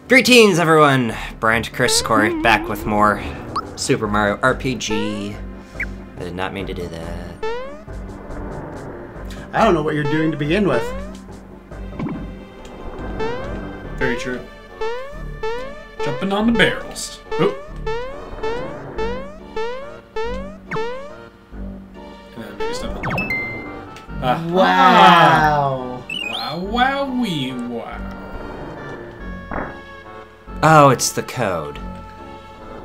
Greetings, everyone! Brian, Chris, Corey, back with more Super Mario RPG. I did not mean to do that. I don't know what you're doing to begin with. Very true. Jumping on the barrels. Oop. And then maybe step on that one. Wow. Wow, wow, wee, wow. Oh, it's the code.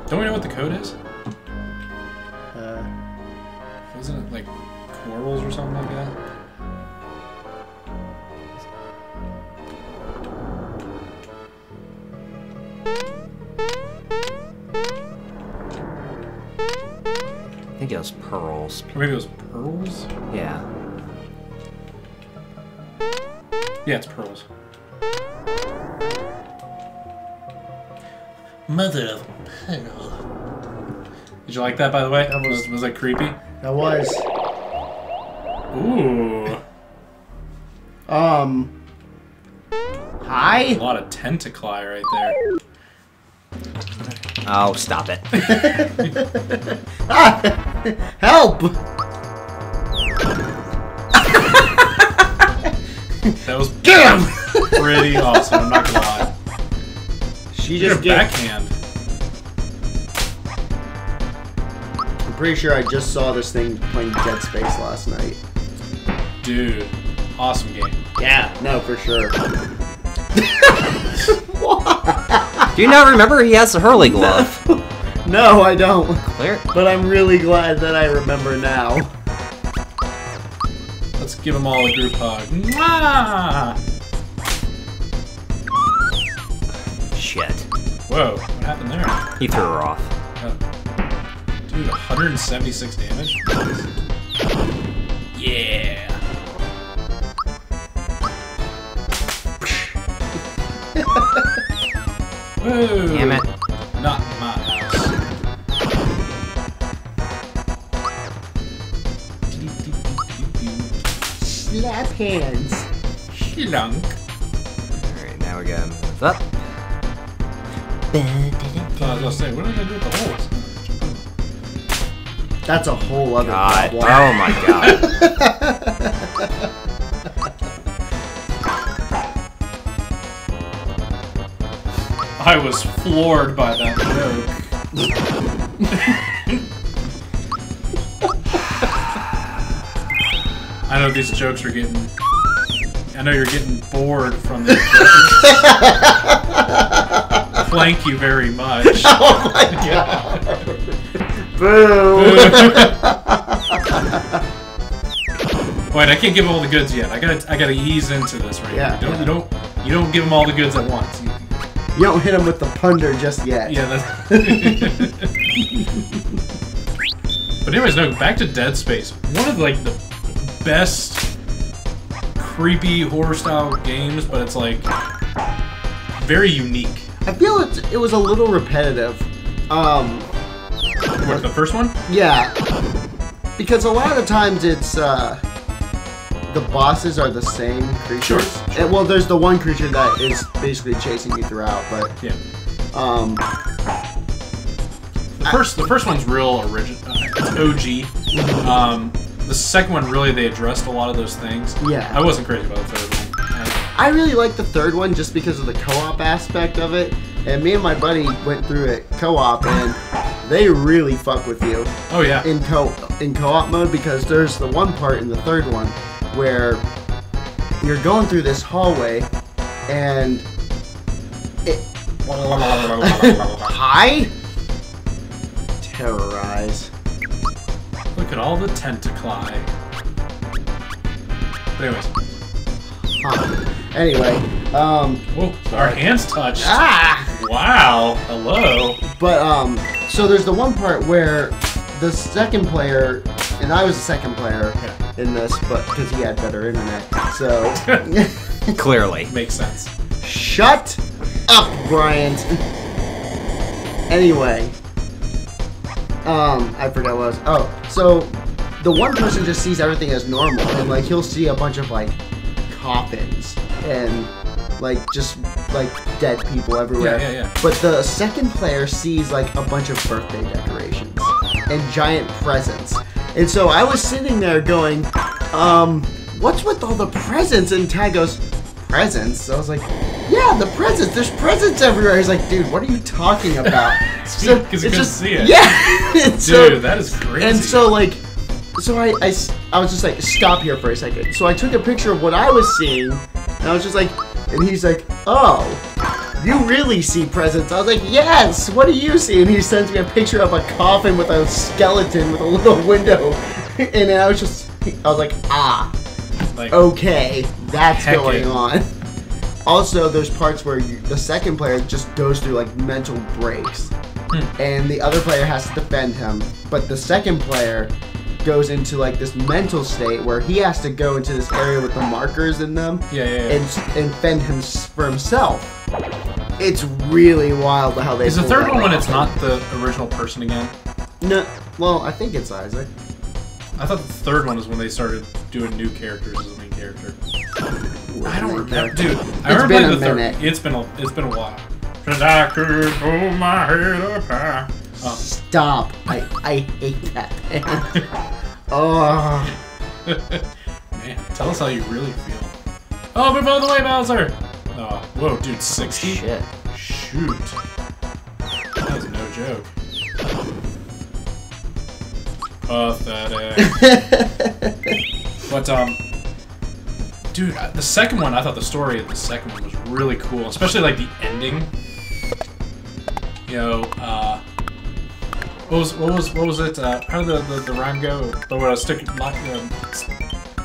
Don't we know what the code is? Uh, Wasn't it like quarrels or something like that? I think it was pearls. Or maybe it was pearls? Yeah. Yeah, it's pearls. Mother of pearl. Did you like that, by the way? Was that creepy? that was. Ooh. Hi? A lot of tentacly right there. Oh, stop it. Help! That was Get him! pretty awesome, I'm not gonna lie. She Get just a did. backhand. I'm pretty sure I just saw this thing playing Dead Space last night. Dude, awesome game. Yeah, no, for sure. Do you not remember he has the Hurley glove? No, I don't. Clear. But I'm really glad that I remember now. Let's give them all a group hug. Mwah! Shit. Whoa, what happened there? He threw her off. Dude, 176 damage? Yeah! Whoa! Damn it. Not my house. Slap hands. Slunk. Alright, now we gotta move up. I was gonna say, what are they gonna do with the holes? That's a whole other God. problem. Oh my god. I was floored by that joke. I know these jokes are getting... I know you're getting bored from these jokes. Thank you very much. Oh my god. Boo. Wait, I can't give them all the goods yet. I gotta ease into this right Yeah, here. yeah. You don't give them all the goods at once. You don't hit him with the punder just yet. Yeah, that's... But anyways, no, back to Dead Space. One of, like, the best creepy horror-style games, but it's, like, very unique. I feel it was a little repetitive. What, the first one? Yeah. Because a lot of the times it's, the bosses are the same creatures. Sure. And, well, there's the one creature that is basically chasing you throughout, but, Yeah. The first one's real original. It's OG. The second one, really, they addressed a lot of those things. Yeah. I wasn't crazy about the third one. I really like the third one just because of the co-op aspect of it. And me and my buddy went through it co-op, and they really fuck with you Oh, yeah. in co-op mode, because there's the one part in the third one where you're going through this hallway and it hi terrorize. Look at all the tentacly. But anyways. Anyway, Whoa, our hands touched. ah! Wow. Hello. But so there's the one part where the second player, and I was the second player in this, but because he had better internet, so Clearly. Makes sense. shut up, Bryant. Anyway, I forgot what I was. Oh, so the one person just sees everything as normal, and like he'll see a bunch of like coffins and like just like dead people everywhere. Yeah. But the second player sees like a bunch of birthday decorations and giant presents. And so I was sitting there going, what's with all the presents? And Ty goes, presents? So I was like, yeah, the presents. There's presents everywhere. He's like, dude, what are you talking about? Because you couldn't see it. Yeah. Dude, that is crazy. And so like, so I was just like, stop here for a second. So I took a picture of what I was seeing, and I was just like, and he's like, oh, you really see presents? I was like, yes, what do you see? And he sends me a picture of a coffin with a skeleton with a little window. And I was like, ah, like, okay, that's going heckin'. on. Also, there's parts where the second player just goes through like mental breaks. And the other player has to defend him. But the second player goes into like this mental state where he has to go into this area with the markers in them and fend him for himself. It's really wild how they Is the pull third that one when off. it's not the original person again? No, well, I think it's Isaac. I thought the third one is when they started doing new characters as the main character. I don't remember, dude. I remember been playing a the third. minute. It's been a while. And I could hold my head up high. Oh. Stop! I hate that. Oh. Man, tell us how you really feel. Oh, move out of the way, Bowser! Oh, whoa, dude, 60? Shit. Shoot. That was no joke. Pathetic. But, dude, the second one, I thought the story of the second one was really cool, especially, like, the ending. You know, what was it? How did the rhyme go? But when I stick,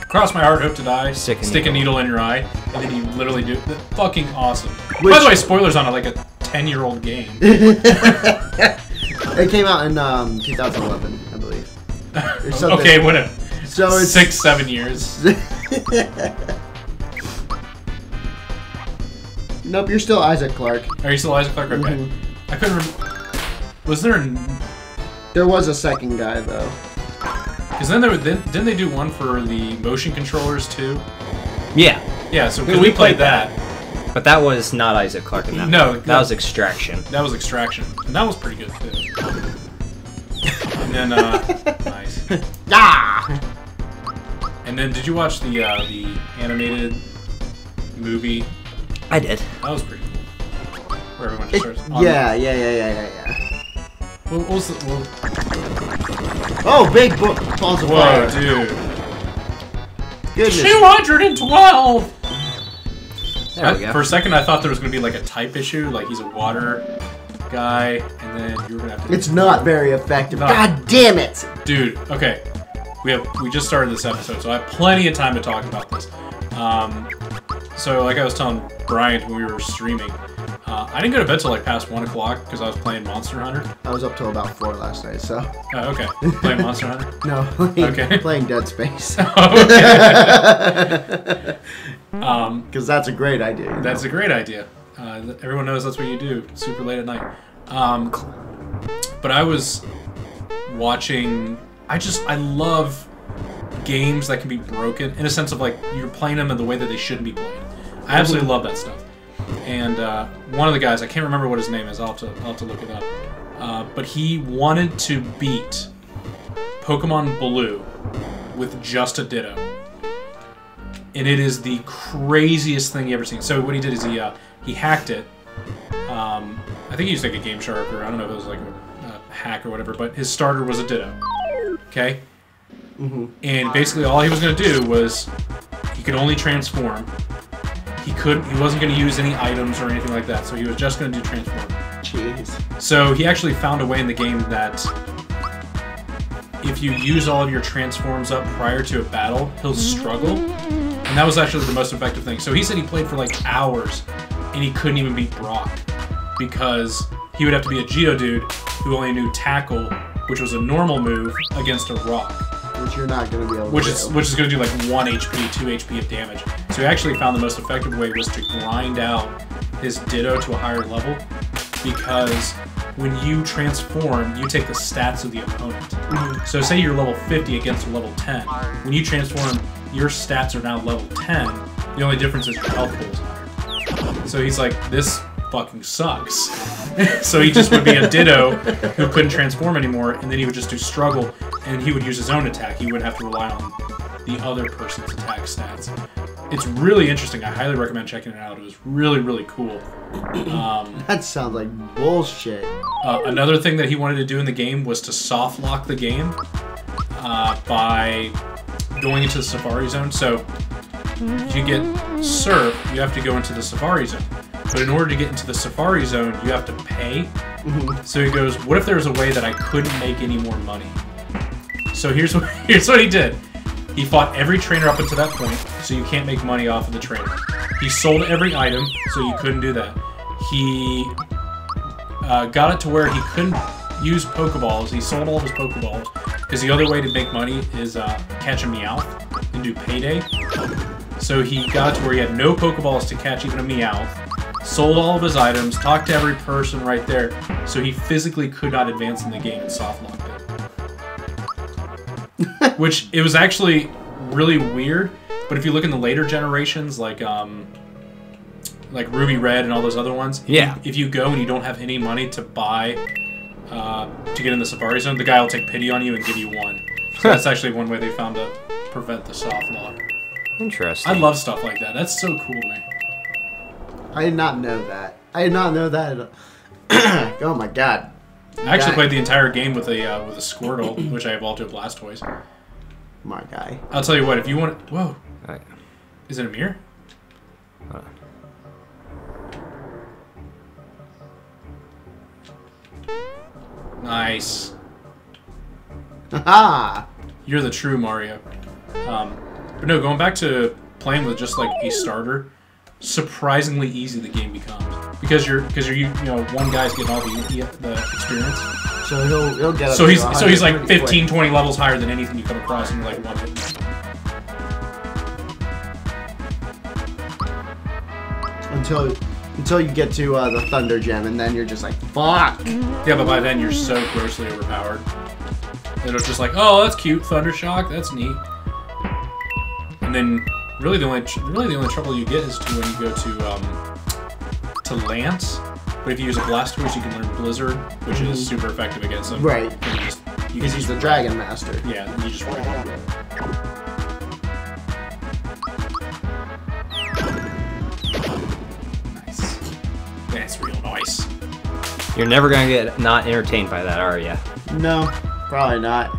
cross my heart, hope to die. Stick a needle in your eye, and then you literally do. Fucking awesome. Which- By the way, spoilers on like a 10-year-old game. It came out in 2011, I believe. Or something. Okay, whatever. So it's 6-7 years. Nope, you're still Isaac Clarke. Are you still Isaac Clarke? Okay. Mhm. I couldn't remember. Was there? There was a second guy though. Because then didn't they do one for the motion controllers too? Yeah, Yeah. So We because we played played that. but that was not Isaac Clarke in that. No, one. That was Extraction. That was Extraction, and that was pretty good too. And then, nice. Ah! And then, did you watch the animated movie? I did. That was pretty cool. Where everyone just starts. Yeah. What was the? Oh, big book falls Whoa, apart. dude! Goodness. 212. There we go. For a second, I thought there was gonna be like a type issue, like he's a water guy, and then you were gonna have to. It's not very effective. No. God damn it! Dude, okay. We just started this episode, so I have plenty of time to talk about this. So like I was telling Brian when we were streaming, I didn't go to bed till like past 1 o'clock because I was playing Monster Hunter. I was up till about 4 last night, so. Oh, okay. Playing Monster Hunter? No, Okay. playing Dead Space. Okay. Because that's a great idea. you know? That's a great idea. Everyone knows that's what you do, super late at night. But I was watching. I love games that can be broken in a sense of like you're playing them in the way that they shouldn't be played. I absolutely love that stuff. And one of the guys, I can't remember what his name is. I'll have to look it up. But he wanted to beat Pokemon Blue with just a Ditto. And it is the craziest thing you ever seen. So what he did is he hacked it. I think he used like a Game Shark, or I don't know if it was like a hack or whatever, but his starter was a Ditto. Okay? And basically all he was going to do was he could only transform. He wasn't going to use any items or anything like that, so he was just going to do transform. Jeez. So he actually found a way in the game that if you use all of your transforms up prior to a battle, he'll struggle. And that was actually the most effective thing. So he said he played for like hours and he couldn't even beat Brock because he would have to be a Geodude who only knew Tackle, which was a normal move, against a rock. Which you're not going to be able Which to is do. going to do like 1 HP, 2 HP of damage. So he actually found the most effective way was to grind out his Ditto to a higher level, because when you transform, you take the stats of the opponent. So say you're level 50 against a level 10. When you transform, your stats are now level 10, The only difference is your health pool is higher. So he's like, this fucking sucks. So he just would be a Ditto who couldn't transform anymore, and then he would just do struggle, and he would use his own attack. He wouldn't have to rely on the other person's attack stats. It's really interesting. I highly recommend checking it out. It was really, really cool. That sounds like bullshit. Another thing that he wanted to do in the game was to soft lock the game by going into the Safari Zone. So if you get Surf, you have to go into the Safari Zone. But in order to get into the Safari Zone, you have to pay. So he goes, what if there's a way that I couldn't make any more money? So here's what he did. He fought every trainer up until that point, so you can't make money off of the trainer. He sold every item, so you couldn't do that. He got it to where he couldn't use Pokeballs. He sold all of his Pokeballs, because the other way to make money is catch a Meowth and do payday. So he got to where he had no Pokeballs to catch even a Meowth, sold all of his items, talked to every person right there, so he physically could not advance in the game and soft locked it. Which, it was actually really weird, but if you look in the later generations, like Ruby Red and all those other ones, if you go and you don't have any money to buy to get in the Safari Zone, the guy will take pity on you and give you one. So that's actually one way they found to prevent the soft lock. Interesting. I love stuff like that. That's so cool to me. I did not know that. I did not know that. Oh my god. I actually played the entire game with a Squirtle, which I evolved to a Blastoise. My guy. I'll tell you what, if you want... Whoa. Right. Is it a mirror? Nice. Haha! You're the true Mario. But no, going back to playing with just like a starter, surprisingly easy the game becomes because you're one guy's getting all the experience. So he'll get. So he's like 15, 20 levels higher than anything you come across, and you're like, what? Until you get to the Thunder Gem, and then you're just like, fuck. Yeah, but by then you're so grossly overpowered that it's just like, oh, that's cute, Thunder Shock, that's neat. And then really the only trouble you get is when you go to Lance. But if you use a Blastoise, you can learn Blizzard, which is super effective against them. Right. You can use the Dragon Master. Yeah, and you just run it. Nice. That's real nice. You're never gonna get not entertained by that, are you? No, probably not.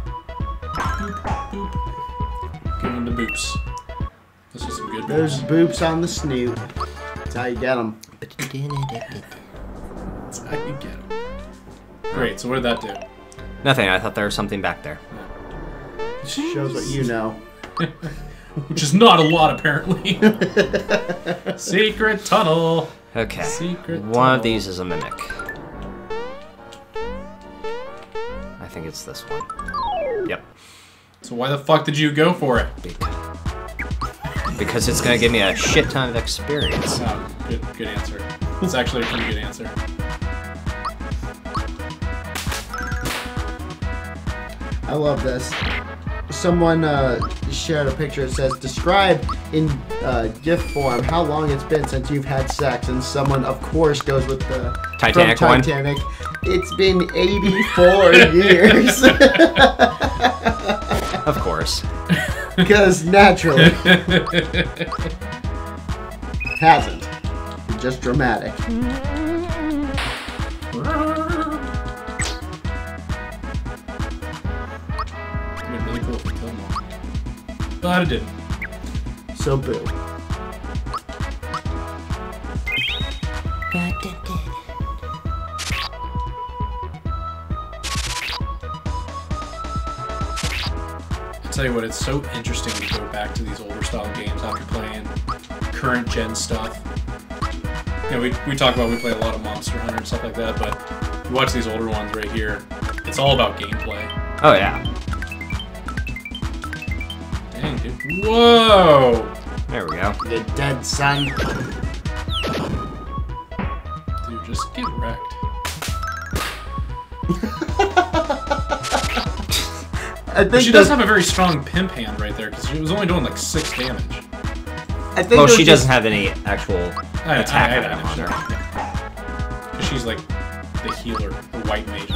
Give them the boops. This is some good Those boops. boops on the snoot. That's how you get them. That's how you get them. Great, so what did that do? Nothing, I thought there was something back there. Shows what you know. Which is not a lot, apparently. Secret tunnel. Okay, Secret one tunnel. of these is a mimic. I think it's this one. Yep. So why the fuck did you go for it? Because it's gonna give me a shit ton of experience. Oh, good answer. It's actually a pretty good answer. I love this. Someone shared a picture that says, describe in GIF form how long it's been since you've had sex, and someone, of course, goes with the Titanic from one. Titanic. It's been 84 years. Of course. Because naturally. Hasn't. Just dramatic. It'd be really cool if we killed them all. But it didn't. So boo. I'll tell you what, it's so interesting to go back to these older style games after playing current gen stuff. You know, we talk about, we play a lot of Monster Hunter and stuff like that, but you watch these older ones right here, it's all about gameplay. Oh yeah. Dang, dude. Whoa! There we go. You dead son. Dude, just get wrecked. I think She does have a very strong pimp hand right there, because she was only doing like 6 damage. I think Well, there's she just- doesn't have any actual attack I item know, on sure. her. Yeah. 'Cause she's like the healer, the white mage.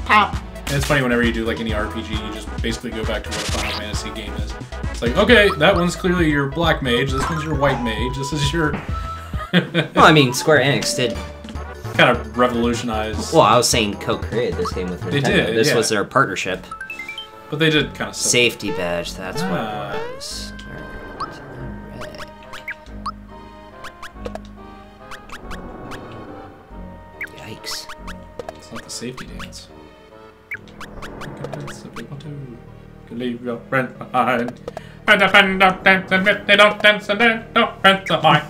Pop. And it's funny whenever you do like any RPG, you just basically go back to what a Final Fantasy game is. It's like, okay, that one's clearly your black mage, this one's your white mage, this is your... Well, I mean, Square Enix did. kind of revolutionize... Well, I was saying co-created this game with Nintendo. They did, This yeah. was their partnership. But they did kind of... Safety badge, that's what Ah. it was. Alright. Yikes. It's not the safety dance. Leave your friend behind. And the friend don't dance, and if they don't dance, and then no friends of mine.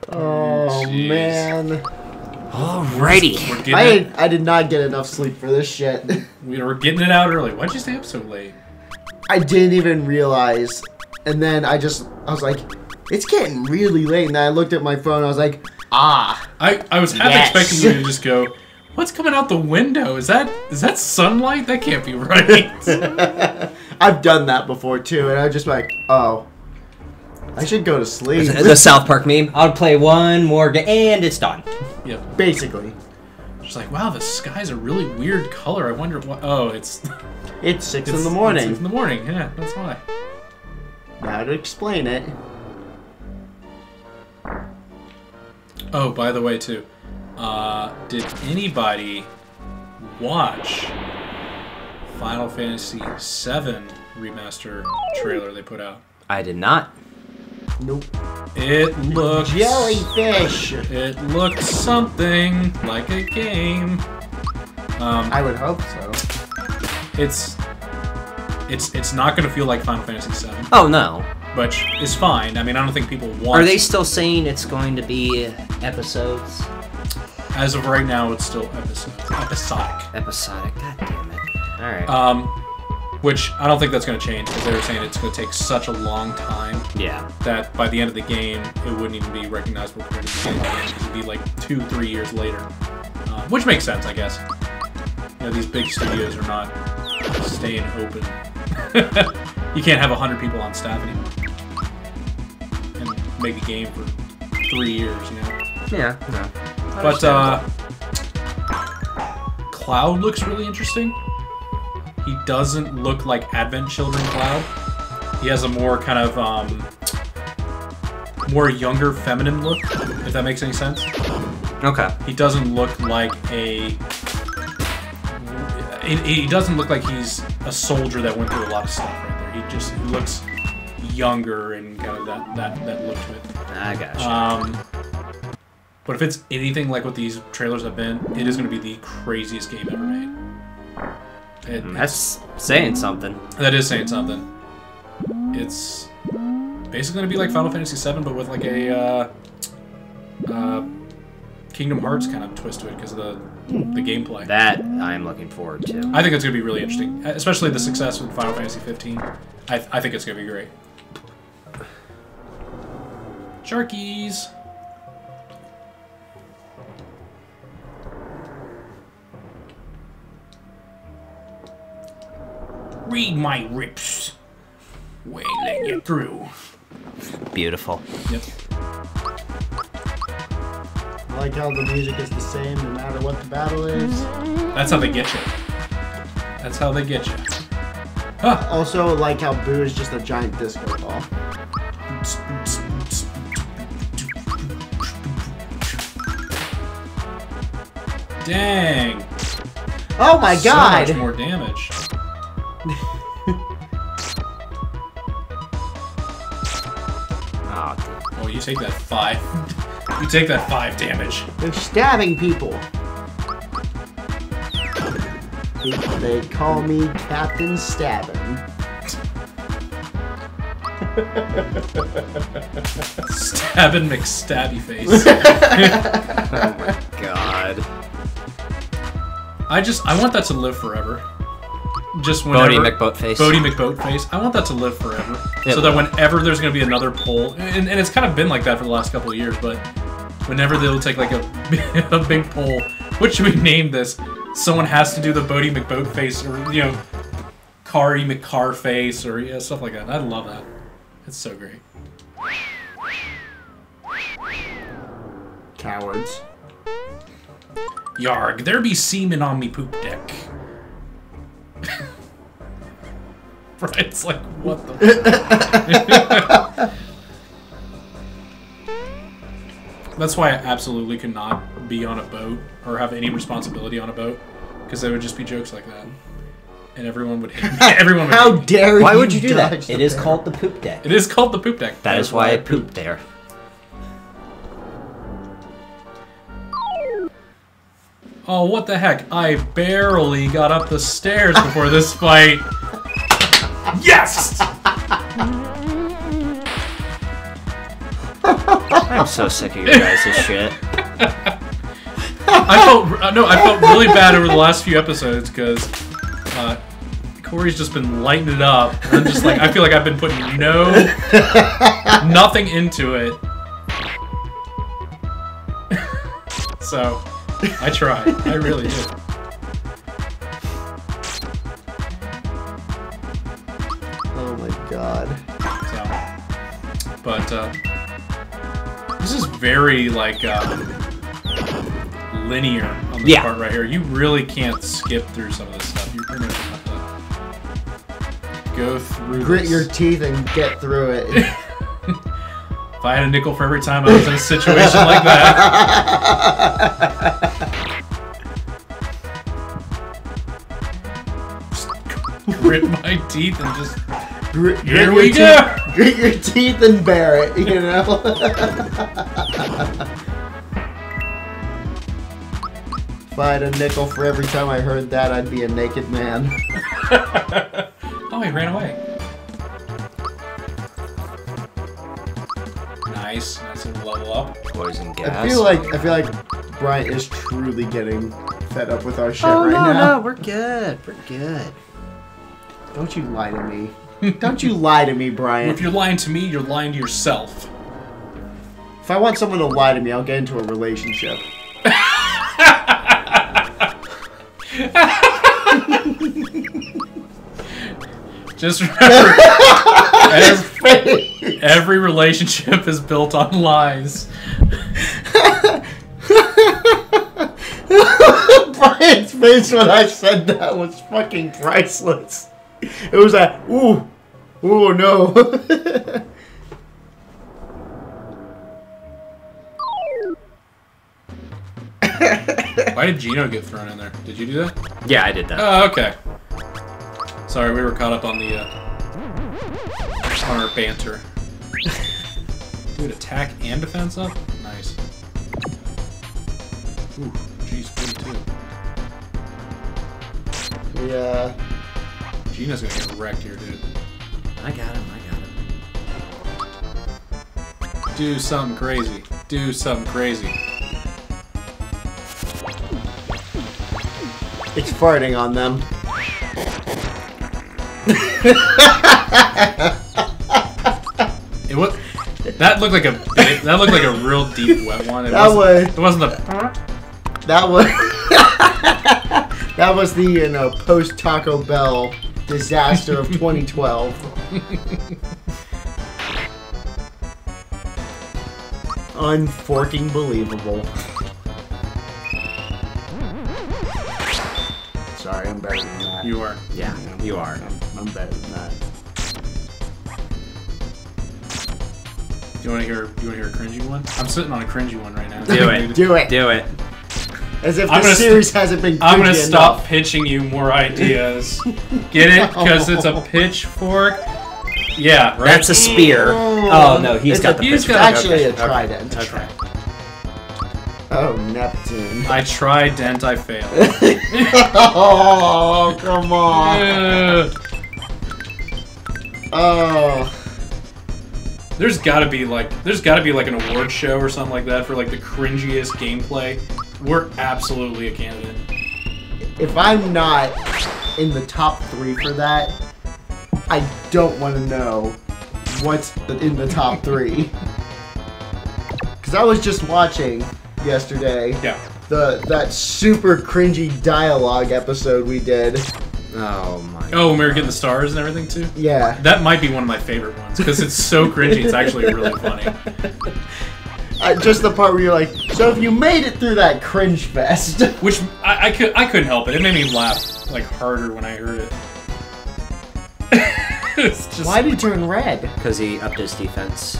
Oh Jeez. man. Alrighty. We're getting, I did not get enough sleep for this shit. we're getting it out early. Why'd you stay up so late? I didn't even realize. And then I was like, it's getting really late. And then I looked at my phone. I was like, ah. I was half Yes. expecting you to just go, what's coming out the window? Is that sunlight? That can't be right. I've done that before too. And I was just like, oh, I should go to sleep. The South Park meme. I'll play one more game, and it's done. Yep. Basically. Just like, wow, the sky's a really weird color. I wonder what... Oh, it's... It's 6 it's in the morning. 6 in the morning, yeah, that's why. Now to explain it. Oh, by the way, too, did anybody watch Final Fantasy VII Remaster trailer they put out? I did not. Nope. It looks... Jellyfish. It looked something like a game. I would hope so. It's not going to feel like Final Fantasy VII, Oh, no. which is fine. I mean, I don't think people want... Are they still saying it's going to be episodes? As of right now, it's still episodic. Episodic. God damn it. Alright. Which I don't think that's going to change, because they were saying it's going to take such a long time Yeah. that by the end of the game, it wouldn't even be recognizable compared to the beginning of the game, because it'd be like 2-3 years later. Which makes sense, I guess. You know, these big studios are not staying open. You can't have 100 people on staff anymore and make a game for 3 years, you know? Yeah, no. But, Cloud looks really interesting. He doesn't look like Advent Children Cloud. He has a more kind of, more younger, feminine look, if that makes any sense. Okay. He doesn't look like he doesn't look like he's a soldier that went through a lot of stuff right there. He looks younger and kind of that look to it. I gotcha. But if it's anything like what these trailers have been, it is going to be the craziest game ever made. That's saying something. That is saying something. It's basically going to be like Final Fantasy VII, but with like a Kingdom Hearts kind of twist to it because of the gameplay. That I'm looking forward to. I think it's going to be really interesting, especially the success with Final Fantasy 15. I think it's going to be great. Sharkies! Read my rips. Wait, let you through. Beautiful. Yep. I like how the music is the same no matter what the battle is. That's how they get you. That's how they get you. Huh. Also, I like how Boo is just a giant disco ball. Dang. Oh my god! So much more damage. Oh, damn. Oh, you take that 5. You take that 5 damage. They're stabbing people. They call me Captain Stabbin'. Stabbing McStabby face. Oh my god. I want that to live forever. Just whenever... Bodie McBoatface. Bodie McBoatface. I want that to live forever. So that whenever there's going to be another poll, and it's kind of been like that for the last couple of years, but whenever they'll take like a big poll, what should we name this? someone has to do the Bodie McBoat face, or Kari McCar face, or stuff like that. I love that. It's so great. Cowards. Yarg, there be semen on me poop deck. Brian's like, what the fuck? That's why I absolutely could not be on a boat or have any responsibility on a boat, because there would just be jokes like that, and everyone would hate me. Everyone would How hate me. dare you? Why would you do that? dodge It the is bear. called the poop deck. It is called the poop deck. That is why I pooped there. Oh, what the heck? I barely got up the stairs before this fight. Yes! I'm so sick of your guys' shit. I felt really bad over the last few episodes because Corey's just been lighting it up. And I'm just like, I feel like I've been putting nothing into it. So, I tried. I really did. Oh my god. So, but this is very like linear on this part right here. You really can't skip through some of this stuff. You pretty much have to go through. Grit this. your teeth and get through it. If I had a nickel for every time I was in a situation like that. Just grit my teeth and just. Here we go! Grit your teeth and bear it, you know? If I had a nickel for every time I heard that, I'd be a naked man. Oh, he ran away. Nice. Nice little level up. Poison gas. I feel like Brian is truly getting fed up with our shit Oh, right no, now. no, we're good. We're good. Don't you lie to me. Don't you lie to me, Brian. If you're lying to me, you're lying to yourself. If I want someone to lie to me, I'll get into a relationship. Just remember, every relationship is built on lies. Brian's face when I said that was fucking priceless. It was like, ooh, no. Why did Gino get thrown in there? Did you do that? Yeah, I did that. Oh, okay. Sorry, we were caught up on the on our banter. Dude, attack and defense up? Nice. Ooh, geez, 42. Yeah. Gino's gonna get wrecked here, dude. I got him. Do something crazy. Do something crazy. It's farting on them. It was. That looked like a big, that looked like a real deep wet one. It That wasn't the. That was that was the post Taco Bell disaster of 2012. Unforking believable. Sorry, I'm better than that. You are. Yeah, you are. I'm better than that. Do you want to hear? Do you want to hear a cringy one? I'm sitting on a cringy one right now. Do it. Do it. Do it. As if I'm the gonna series hasn't been. I'm gonna cringy stop enough. pitching you more ideas. Get it? Because it's a pitchfork. Yeah, right. That's a spear. Oh no, he's got the he's pitchfork. got- Actually, Okay, a trident. Okay. Oh, Neptune. I tried, Dent. I failed. Oh, come on. Oh. There's gotta be like an award show or something like that for like the cringiest gameplay. We're absolutely a candidate. If I'm not in the top 3 for that, I don't want to know what's in the top 3. Because I was just watching yesterday. Yeah. that super cringy dialogue episode we did. Oh my. Oh, when we were getting the stars and everything too. Yeah. That might be one of my favorite ones because it's so cringy. It's actually really funny. Just the part where you're like, so if you made it through that cringe fest. Which I couldn't help it. It made me laugh like harder when I heard it. It's just... Why did he turn red? Because he upped his defense.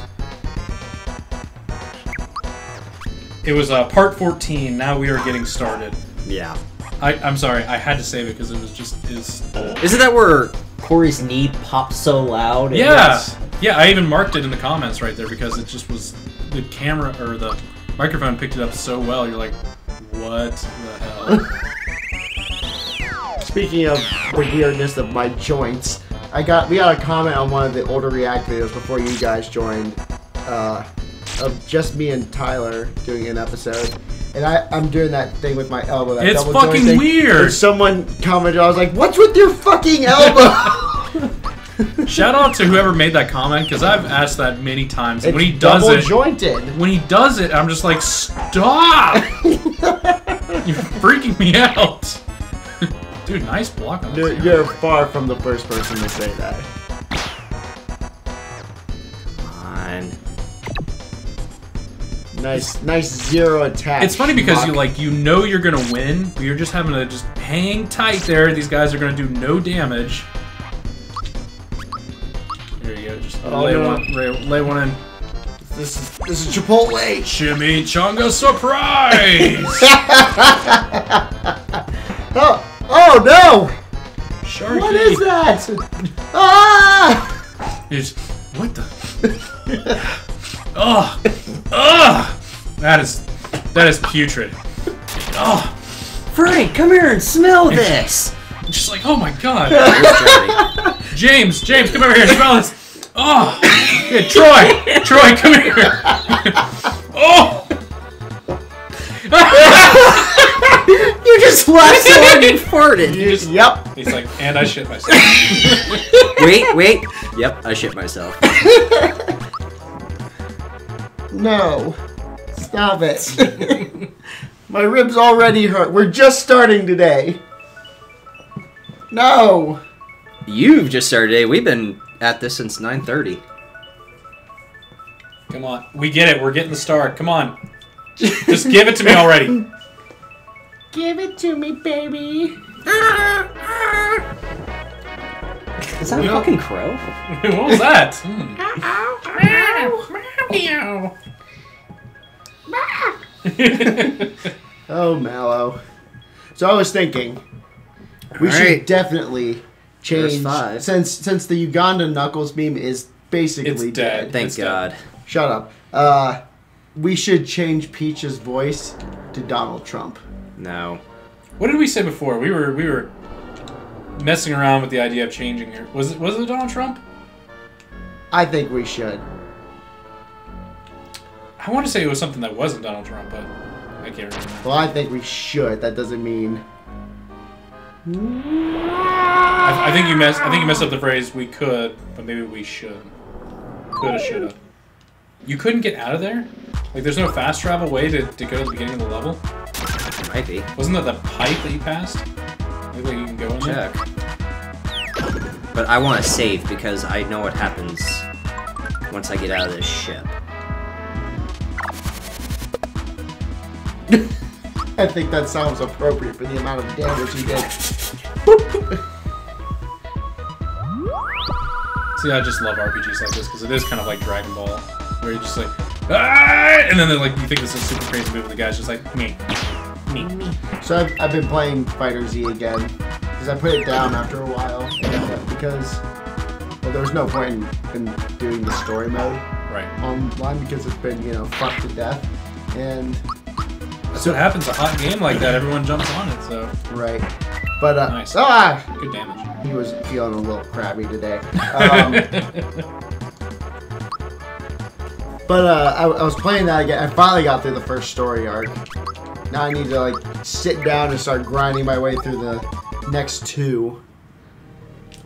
It was part 14. Now we are getting started. Yeah. I'm sorry. I had to save it because it was just Isn't that where Corey's knee popped so loud? Yeah. Yes. Yeah. I even marked it in the comments right there because it just was the camera or the microphone picked it up so well. You're like, what the hell? Speaking of the weirdness of my joints, we got a comment on one of the older React videos before you guys joined, of just me and Tyler doing an episode, and I'm doing that thing with my elbow. That It's double joint fucking thing, weird. And someone commented, I was like, "What's with your fucking elbow?" Shout out to whoever made that comment because I've asked that many times. And It's when he does double it, jointed. when he does it, I'm just like, stop! You're freaking me out. Dude, nice block on that. You're far from the first person to say that. Come on. Nice zero attack. It's funny because schmuck. you know you're gonna win, but you're just having to just hang tight there. These guys are gonna do no damage. There you go. Just lay one in. This is Chipotle. Chimichanga surprise! Oh no! Sharky. What is that? Ah! It's what the? Oh, oh! That is putrid. Oh, Frank, come here and smell this! just like oh my god. Here's Johnny. James, come over here, smell this. Oh, yeah, Troy, come here. Oh. You just laughed so hard you farted! Yep. He's like, and I shit myself. Wait. Yep, I shit myself. No. Stop it. My ribs already hurt. We're just starting today. No. You've just started today. We've been at this since 9:30. Come on, we get it. We're getting the start. Come on, just give it to me already. Give it to me, baby. Is that a fucking crow? What was that? Oh, Mallow. So I was thinking, we should Alright. definitely change, There's 5. since the Uganda Knuckles meme is basically It's dead. Thank It's God. Shut up. We should change Peach's voice to Donald Trump. No. What did we say before? We were messing around with the idea of changing her. Was it Donald Trump? I think we should. I want to say it was something that wasn't Donald Trump, but I can't remember. Well, I think we should. That doesn't mean. I think you messed up the phrase "we could," but maybe we should. Coulda, shoulda. You couldn't get out of there? Like, there's no fast travel way to go to the beginning of the level? Might be. Wasn't that the pipe that you passed? Maybe you can go in there? Check. But I want to save because I know what happens once I get out of this ship. I think that sounds appropriate for the amount of damage he did. See, I just love RPGs like this because it is kind of like Dragon Ball, where you're just like, ah! And then like you think this is a super crazy move, and the guy's just like, me. So I've been playing Fighter Z again because I put it down after a while because there was no point in doing the story mode Right. online because it's been fucked to death and That's what happens. A hot game like that, everyone jumps on it. So right. But Nice. Good damage. he was feeling a little crabby today. But I was playing that again. I finally got through the first story arc. Now I need to like sit down and start grinding my way through the next 2.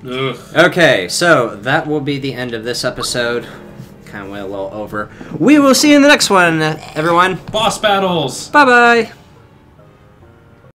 Ugh. Okay, so that will be the end of this episode. Kind of went a little over. We will see you in the next one, everyone. Boss battles. Bye-bye.